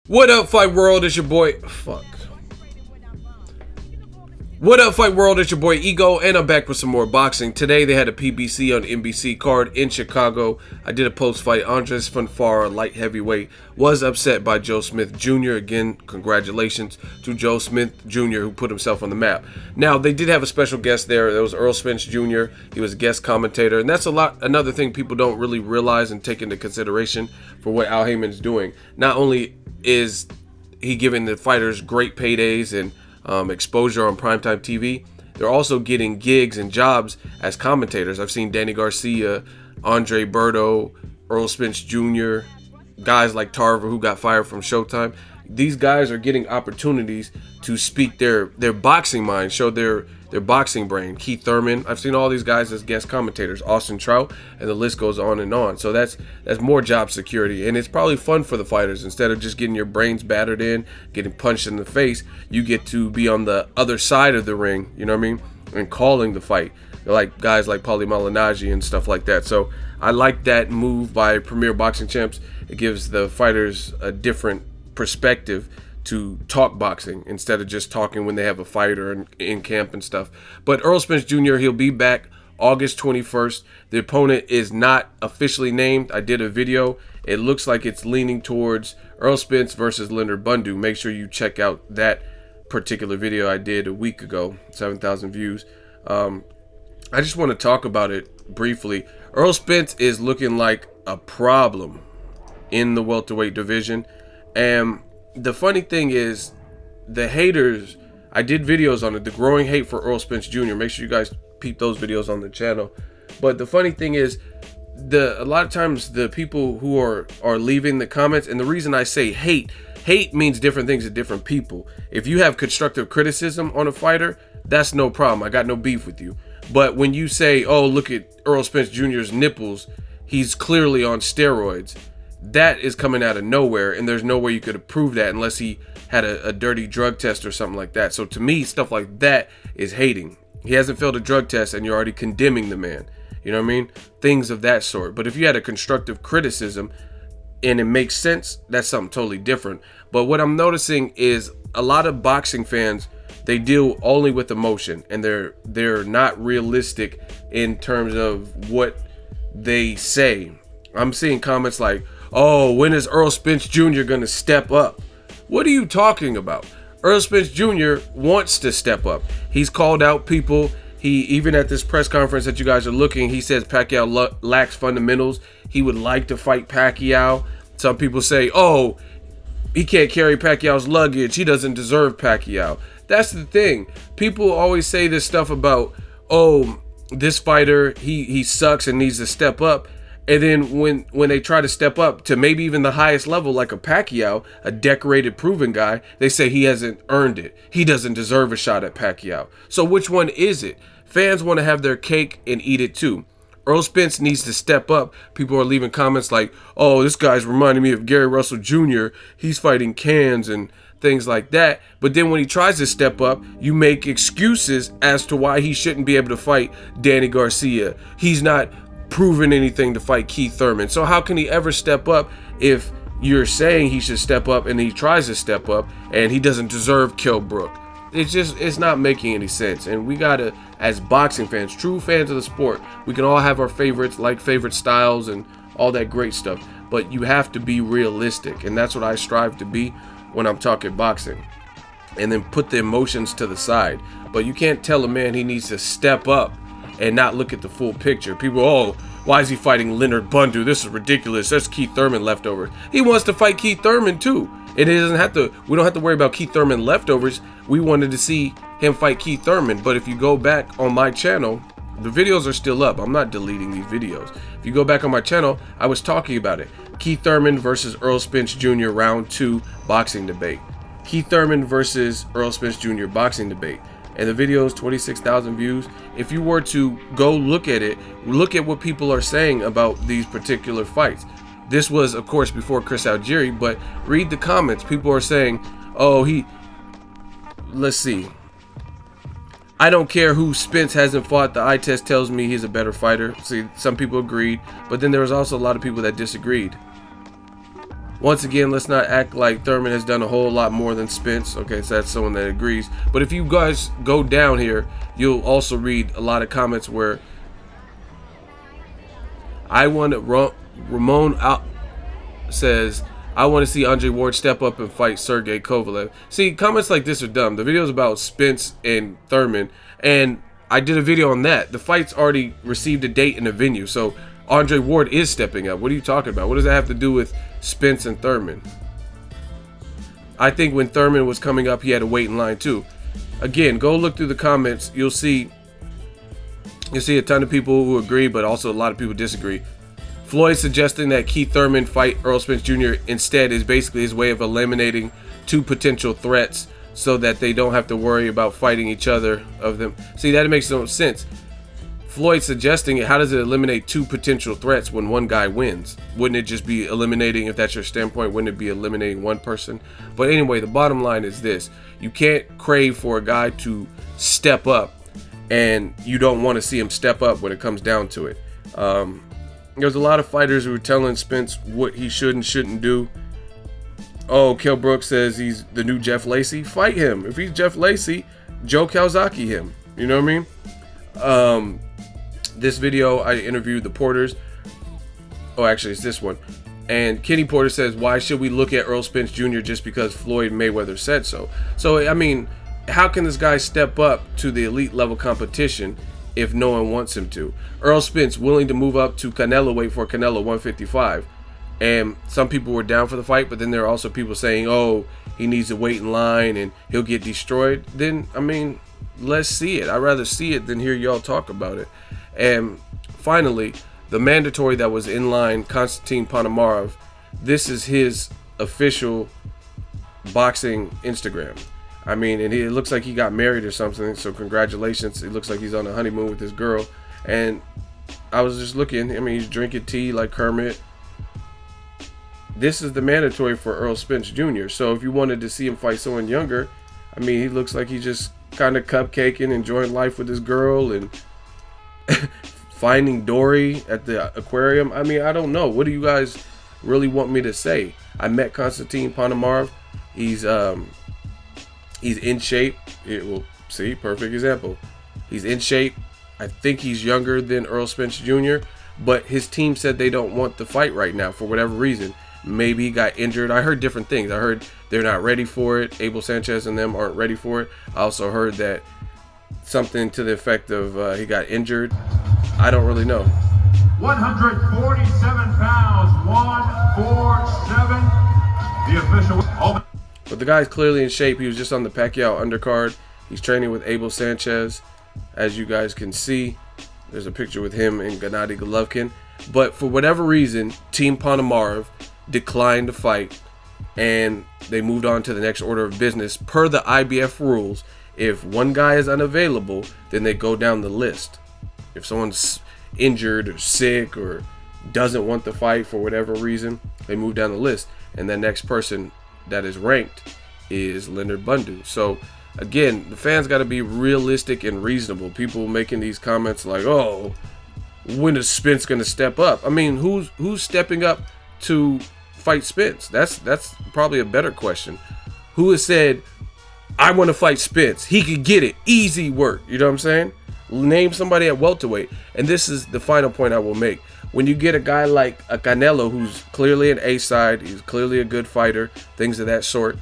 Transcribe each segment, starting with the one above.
What up, Fight World? It's your boy. Fuck. What up, Fight World? It's your boy Ego, and I'm back with some more boxing. Today they had a PBC on NBC card in Chicago. I did a post-fight. Andres Fonfara, light heavyweight, was upset by Joe Smith Jr. Again, congratulations to Joe Smith Jr., who put himself on the map. Now, they did have a special guest there. There was Errol Spence Jr. He was a guest commentator, and that's another thing people don't really realize and take into consideration for what Al Heyman's doing. Not only is he giving the fighters great paydays and exposure on primetime TV, they're also getting gigs and jobs as commentators. I've seen Danny Garcia, Andre Berto, Errol Spence Jr., guys like Tarver who got fired from Showtime. These guys are getting opportunities to speak their boxing mind, show their boxing brain. Keith Thurman, I've seen all these guys as guest commentators, Austin Trout, and the list goes on and on. So that's more job security, and it's probably fun for the fighters. Instead of just getting your brains battered in, getting punched in the face, you get to be on the other side of the ring, you know what I mean, and calling the fight. They're like guys like Paulie Malignaggi and stuff like that. So I like that move by Premier Boxing Champs. It gives the fighters a different perspective to talk boxing instead of just talking when they have a fight or in camp and stuff. But Errol Spence Jr., he'll be back August 21st. The opponent is not officially named. I did a video. It looks like it's leaning towards Errol Spence versus Leonard Bundu. Make sure you check out that particular video I did a week ago, 7,000 views. I just want to talk about it briefly. Errol Spence is looking like a problem in the welterweight division, and the funny thing is, the haters, I did videos on it, the growing hate for Errol Spence Jr. Make sure you guys peep those videos on the channel. But the funny thing is, a lot of times the people who are leaving the comments, and the reason I say hate means different things to different people. If you have constructive criticism on a fighter, that's no problem. I got no beef with you. But when you say, oh, look at Errol Spence Jr.'s nipples, he's clearly on steroids, that is coming out of nowhere, and there's no way you could prove that unless he had a dirty drug test or something like that. So to me, stuff like that is hating. He hasn't failed a drug test and you're already condemning the man. You know what I mean? Things of that sort. But if you had a constructive criticism and it makes sense, that's something totally different. But what I'm noticing is a lot of boxing fans, they deal only with emotion, and they're not realistic in terms of what they say. I'm seeing comments like, oh, when is Errol Spence Jr. going to step up? What are you talking about? Errol Spence Jr. wants to step up. He's called out people. He, even at this press conference that you guys are looking, he says Pacquiao lacks fundamentals. He would like to fight Pacquiao. Some people say, oh, he can't carry Pacquiao's luggage. He doesn't deserve Pacquiao. That's the thing. People always say this stuff about, oh, this fighter, he sucks and needs to step up. And then when they try to step up to maybe even the highest level, like a Pacquiao, a decorated, proven guy, they say he hasn't earned it. He doesn't deserve a shot at Pacquiao. So which one is it? Fans want to have their cake and eat it too. Errol Spence needs to step up. People are leaving comments like, oh, this guy's reminding me of Gary Russell Jr. He's fighting cans and things like that. But then when he tries to step up, you make excuses as to why he shouldn't be able to fight Danny Garcia. He's not proven anything to fight Keith Thurman. So how can he ever step up if you're saying he should step up and he tries to step up and he doesn't deserve Kell Brook? It's not making any sense. And we gotta, as boxing fans, true fans of the sport, we can all have our favorites, like favorite styles and all that great stuff, but you have to be realistic, and that's what I strive to be when I'm talking boxing. And then put the emotions to the side. But you can't tell a man he needs to step up and not look at the full picture. People, oh, why is he fighting Leonard Bundu? This is ridiculous. That's Keith Thurman leftovers. He wants to fight Keith Thurman too. We don't have to worry about Keith Thurman leftovers. We wanted to see him fight Keith Thurman. But if you go back on my channel, the videos are still up. I'm not deleting these videos. If you go back on my channel, I was talking about it. Keith Thurman versus Errol Spence Jr. round 2 boxing debate. Keith Thurman versus Errol Spence Jr. boxing debate. And the video is 26,000 views. If you were to go look at it, look at what people are saying about these particular fights. This was, of course, before Chris Algieri, but read the comments. People are saying, oh, let's see. I don't care who Spence hasn't fought. The eye test tells me he's a better fighter. See, some people agreed, but then there was also a lot of people that disagreed. Once again, let's not act like Thurman has done a whole lot more than Spence. Okay, so that's someone that agrees. But if you guys go down here, you'll also read a lot of comments where Ramon out says, I want to see Andre Ward step up and fight Sergey Kovalev. See, comments like this are dumb. The video is about Spence and Thurman, and I did a video on that. The fight's already received a date in a venue, so Andre Ward is stepping up. What are you talking about? What does that have to do with Spence and Thurman? I think when Thurman was coming up, he had to wait in line too. Again, go look through the comments. You'll see a ton of people who agree, but also a lot of people disagree. Floyd suggesting that Keith Thurman fight Errol Spence Jr. instead is basically his way of eliminating two potential threats so that they don't have to worry about fighting each other of them. See, that makes no sense. Floyd suggesting it, how does it eliminate two potential threats when one guy wins? Wouldn't it just be eliminating, if that's your standpoint, wouldn't it be eliminating one person? But anyway, the bottom line is this. You can't crave for a guy to step up and you don't want to see him step up when it comes down to it. There's a lot of fighters who are telling Spence what he should and shouldn't do. Oh, Kell Brook says he's the new Jeff Lacy. Fight him. If he's Jeff Lacy, Joe Calzaghe him. You know what I mean? This video, I interviewed the Porters. Oh, actually, it's this one. And Kenny Porter says, why should we look at Errol Spence Jr. just because Floyd Mayweather said so? So, I mean, how can this guy step up to the elite level competition if no one wants him to? Errol Spence willing to move up to Canelo weight for Canelo 155. And some people were down for the fight, but then there are also people saying, oh, he needs to wait in line and he'll get destroyed. Then, I mean, let's see it. I'd rather see it than hear y'all talk about it. And finally, the mandatory that was in line, Konstantin Ponomarev, this is his official boxing Instagram. I mean, and it looks like he got married or something, so congratulations. It looks like he's on a honeymoon with his girl. And I was just looking, I mean, he's drinking tea like Kermit. This is the mandatory for Errol Spence Jr. So if you wanted to see him fight someone younger, I mean, he looks like he's just kind of cupcaking, enjoying life with his girl and finding Dory at the aquarium. I mean, I don't know. What do you guys really want me to say? I met Konstantin Ponomarev. He's in shape. Well, see, perfect example. He's in shape. I think he's younger than Errol Spence Jr., but his team said they don't want the fight right now for whatever reason. Maybe he got injured. I heard different things. I heard they're not ready for it. Abel Sanchez and them aren't ready for it. I also heard that something to the effect of he got injured. I don't really know. 147 pounds, 147. The official. But the guy's clearly in shape. He was just on the Pacquiao undercard. He's training with Abel Sanchez. As you guys can see, there's a picture with him and Gennady Golovkin. But for whatever reason, Team Ponomarev declined to fight, and they moved on to the next order of business. Per the IBF rules, if one guy is unavailable, then they go down the list. If someone's injured or sick or doesn't want the fight for whatever reason, they move down the list. And the next person that is ranked is Leonard Bundu. So again, the fans got to be realistic and reasonable. People making these comments like, oh, when is Spence going to step up? I mean, who's stepping up to fight Spence? That's probably a better question. Who has said, I want to fight Spence? He could get it. Easy work. You know what I'm saying? Name somebody at welterweight. And this is the final point I will make. When you get a guy like a Canelo, who's clearly an A-side, he's clearly a good fighter, things of that sort,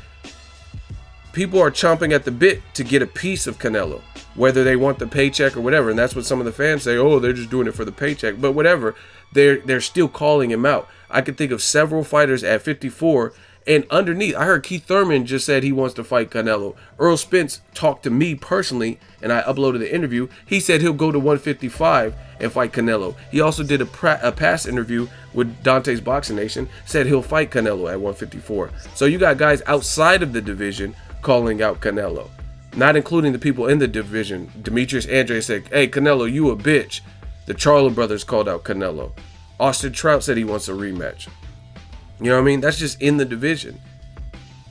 people are chomping at the bit to get a piece of Canelo, whether they want the paycheck or whatever. And that's what some of the fans say, oh, they're just doing it for the paycheck. But whatever, they're still calling him out. I could think of several fighters at 54, and underneath, I heard Keith Thurman just said he wants to fight Canelo. Errol Spence talked to me personally, and I uploaded the interview. He said he'll go to 155 and fight Canelo. He also did a past interview with Dante's Boxing Nation, said he'll fight Canelo at 154. So you got guys outside of the division calling out Canelo, not including the people in the division. Demetrius Andrade said, hey, Canelo, you a bitch. The Charlo brothers called out Canelo. Austin Trout said he wants a rematch. You know what I mean? That's just in the division.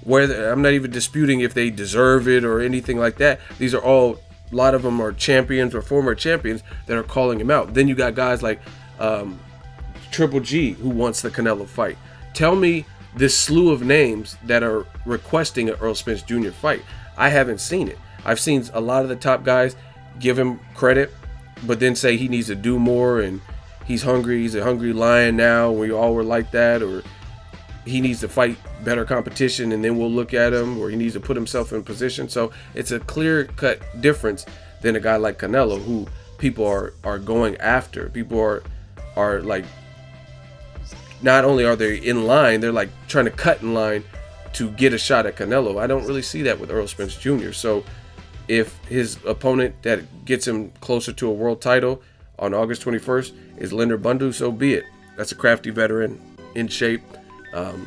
I'm not even disputing if they deserve it or anything like that. These are all, a lot of them are champions or former champions that are calling him out. Then you got guys like Triple G who wants the Canelo fight. Tell me this slew of names that are requesting an Errol Spence Jr. fight. I haven't seen it. I've seen a lot of the top guys give him credit, but then say he needs to do more and he's hungry. He's a hungry lion now. We all were like that, or he needs to fight better competition and then we'll look at him, or he needs to put himself in position. So it's a clear-cut difference than a guy like Canelo, who people are going after. People are like, not only are they in line, they're like trying to cut in line to get a shot at Canelo. I don't really see that with Errol Spence Jr. So if his opponent that gets him closer to a world title on August 21st is Leonard Bundu, so be it. That's a crafty veteran in shape.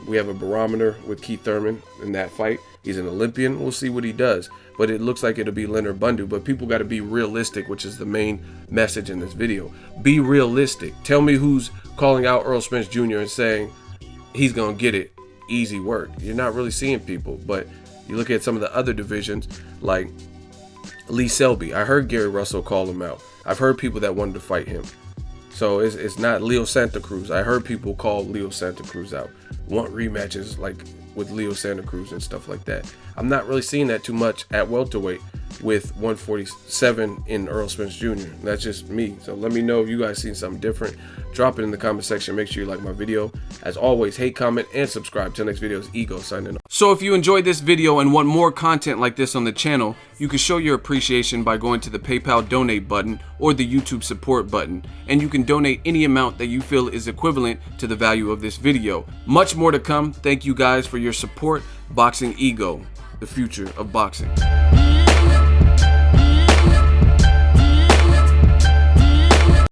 We have a barometer with Keith Thurman in that fight. He's an Olympian. We'll see what he does. But it looks like it'll be Leonard Bundu. But people got to be realistic, which is the main message in this video. Be realistic. Tell me who's calling out Errol Spence Jr. and saying he's going to get it. Easy work. You're not really seeing people. But you look at some of the other divisions, like Lee Selby. I heard Gary Russell call him out. I've heard people that wanted to fight him. So it's not Leo Santa Cruz. I heard people call Leo Santa Cruz out, want rematches like with Leo Santa Cruz and stuff like that. I'm not really seeing that too much at welterweight with 147 in Errol Spence Jr. That's just me. So let me know if you guys seen something different. Drop it in the comment section. Make sure you like my video. As always, hate, comment, and subscribe. Till next video is Ego signing off. So if you enjoyed this video and want more content like this on the channel, you can show your appreciation by going to the PayPal donate button or the YouTube support button, and you can donate any amount that you feel is equivalent to the value of this video. Much more to come. Thank you guys for your support. Boxingego, the future of boxing.